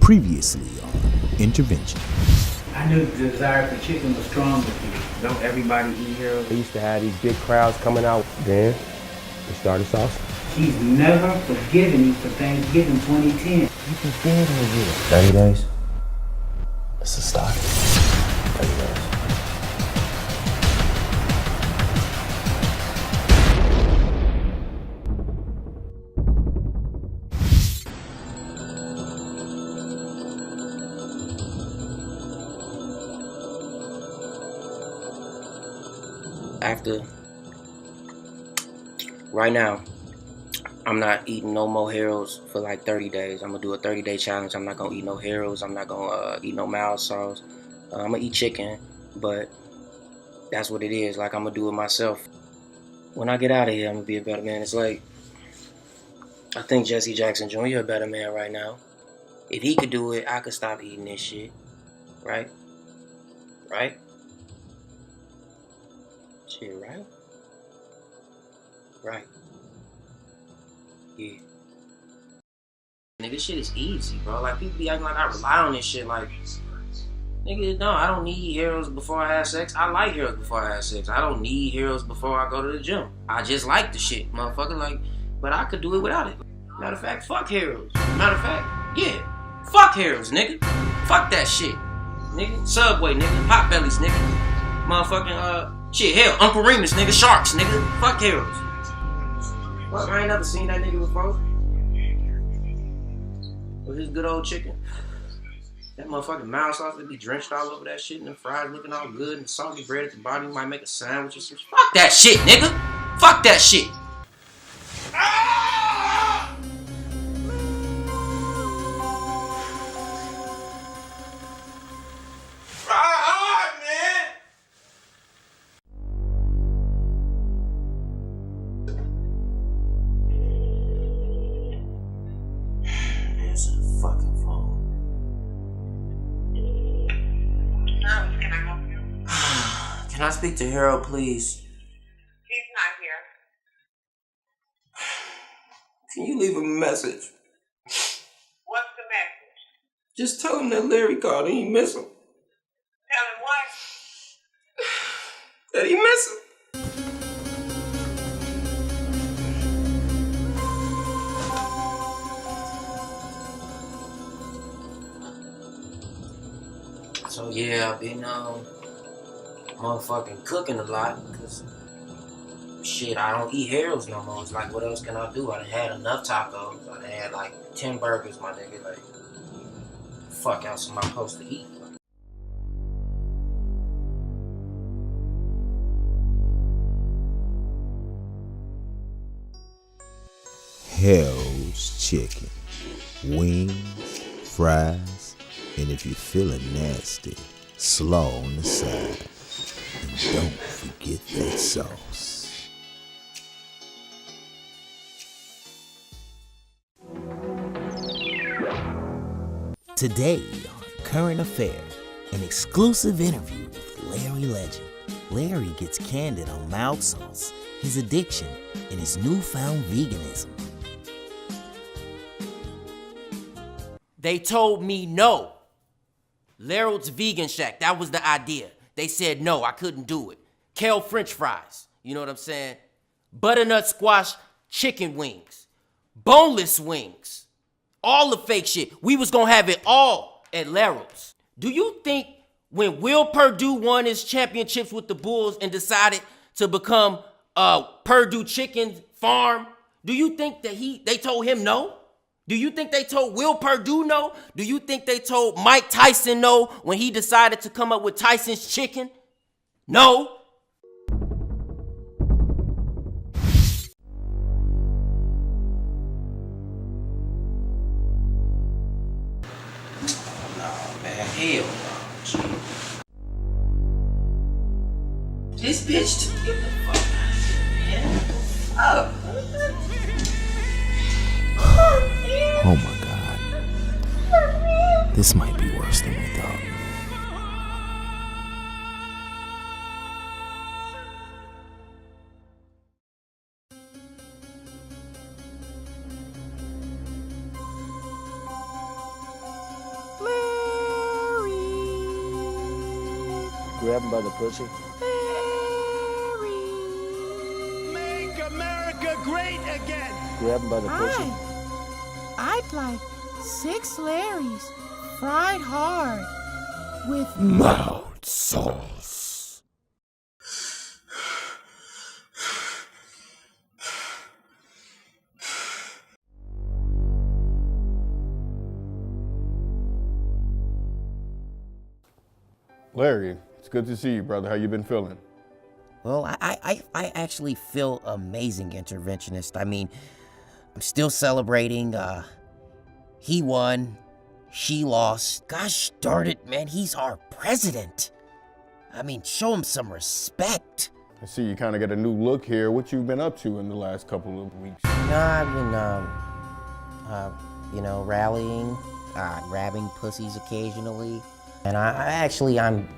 Previously on Intervention. I knew the desire for chicken was strong with you. Don't everybody eat heroes? They used to have these big crowds coming out. Then they started sauce. She's never forgiven you for Thanksgiving 2010. You been dead over here. 30 days. It's a start. 30 days. Right now, I'm not eating no more heroes for like 30 days. I'm gonna do a 30-day challenge. I'm not gonna eat no heroes. I'm not gonna eat no mild sauce. I'm gonna eat chicken, but that's what it is. Like, I'm gonna do it myself. When I get out of here, I'm gonna be a better man. It's like, I think Jesse Jackson Jr. a better man right now. If he could do it, I could stop eating this shit. Right? Right? Shit, right? Right. Yeah. Nigga, this shit is easy, bro. Like, people be acting like I rely on this shit. Like, nigga, no, I don't need heroes before I have sex. I like heroes before I have sex. I don't need heroes before I go to the gym. I just like the shit, motherfucker. Like, but I could do it without it. Matter of fact, fuck heroes. Matter of fact, yeah. Fuck heroes, nigga. Fuck that shit. Nigga. Subway, nigga. Hot bellies, nigga. Motherfucking, shit, hell, Uncle Remus, nigga. Sharks, nigga. Fuck heroes. Fuck, I ain't never seen that nigga before. With his good old chicken. That motherfucking mild sauce that be drenched all over that shit and the fries looking all good and the salty bread at the bottom. You might make a sandwich or some shit. Fuck that shit, nigga. Fuck that shit. Can I speak to Harold, please? He's not here. Can you leave him a message? What's the message? Just tell him that Larry called and he miss him. Tell him what? That he miss him. So yeah, I've been motherfucking cooking a lot, because shit, I don't eat heroes no more. It's like, what else can I do? I done had enough tacos. I done had like 10 burgers, my nigga. Like, fuck else am I supposed to eat? Hell's Chicken. Wings, fries, and if you're feeling nasty, slaw on the side. And don't forget that sauce. Today on Current Affair, an exclusive interview with Larry Legend. Larry gets candid on mild sauce, his addiction, and his newfound veganism. They told me no. Laro's Vegan Shack, that was the idea. They said no, I couldn't do it. Kale French fries, you know what I'm saying? Butternut squash chicken wings. Boneless wings. All the fake shit. We was gonna have it all at Laro's. Do you think when Will Perdue won his championships with the Bulls and decided to become Perdue Chicken Farm, do you think that they told him no? Do you think they told Will Perdue no? Do you think they told Mike Tyson no when he decided to come up with Tyson's Chicken? No. Oh, man, hell no. This bitch, get the fuck out of here, man. Oh. Oh my God. This might be worse than we thought. Grab him by the pussy. Make America great again. Grab him by the pussy. I'd like 6 Larrys, fried hard, with Mouth sauce. Larry, it's good to see you, brother. How you been feeling? Well, I actually feel amazing, interventionist. I mean, I'm still celebrating. He won, she lost. Gosh darn it, man, he's our president. I mean, show him some respect. I see you kind of got a new look here. What you been up to in the last couple of weeks? I've been, rallying, grabbing pussies occasionally. And I'm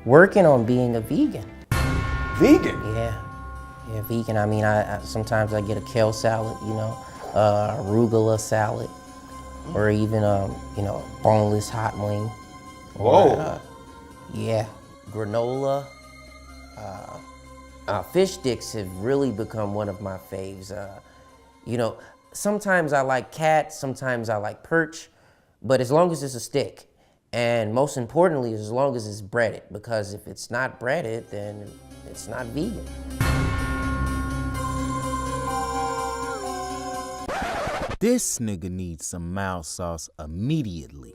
working on being a vegan. Vegan? Yeah, vegan. I mean, I sometimes I get a kale salad, arugula salad, or even boneless hot wing. Whoa. Granola. Fish sticks have really become one of my faves. Sometimes I like cat, sometimes I like perch, but as long as it's a stick. And most importantly, as long as it's breaded, because if it's not breaded, then it's not vegan. This nigga needs some mouth sauce immediately.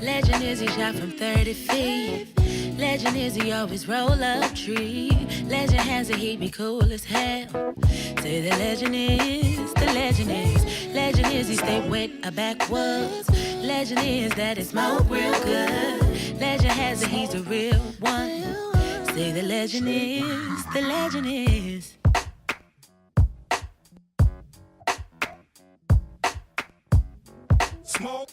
Legend is he shot from 30 feet. Legend is he always roll up tree. Legend has it, he be cool as hell. Say the legend is, the legend is. Legend is he stay wet or backwoods. Legend is that it smoke real good. Legend has it, he's the real one. Say the legend is, the legend is. Smoke.